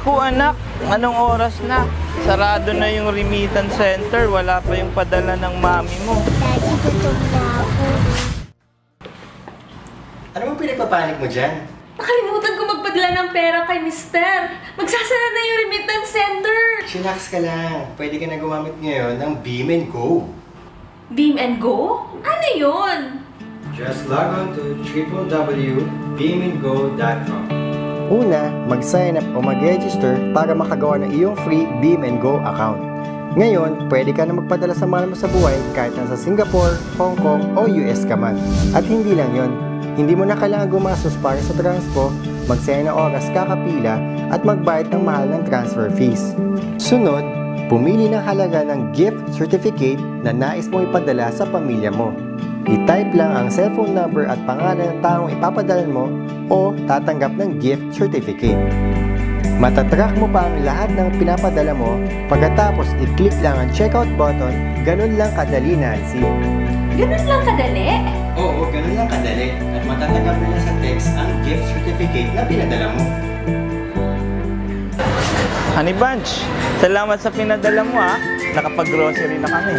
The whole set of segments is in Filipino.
Naku anak, anong oras na? Sarado na yung remittance center. Wala pa yung padala ng mami mo. Daddy, gutom na ako. Ano bang pinagpapanik mo dyan? Nakalimutan ko magpadala ng pera kay Mister. Magsasara na yung remittance center. Chillax ka lang. Pwede ka na gumamit ngayon ng Beam & Go. Beam and Go? Ano yun? Just log on to www.beamandgo.com. Una, mag-sign up o mag-register para makagawa ng iyong free Beam & Go account. Ngayon, pwede ka na magpadala sa mahal mo sa buhay kahit nasa Singapore, Hong Kong o US ka man. At hindi lang yon, hindi mo na kailangan gumastos para sa transpo, magsaya ng oras kakapila at magbayad ng mahal ng transfer fees. Sunod, pumili ng halaga ng gift certificate na nais mong ipadala sa pamilya mo. I-type lang ang cellphone number at pangalan ng taong ipapadalan mo o tatanggap ng gift certificate. Matatrack mo pa ang lahat ng pinapadala mo, pagkatapos i-click lang ang checkout button. Ganun lang kadali, Nancy. Ganun lang kadali? Oo, ganun lang kadali. At matatanggap nila sa text ang gift certificate na pinadala mo. Honey Bunch, salamat sa pinadala mo ha. Nakapag-grocery na kami.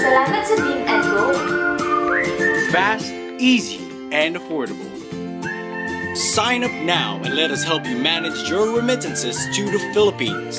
Salamat sa Beam and Go. Fast, easy, and affordable. Sign up now and let us help you manage your remittances to the Philippines.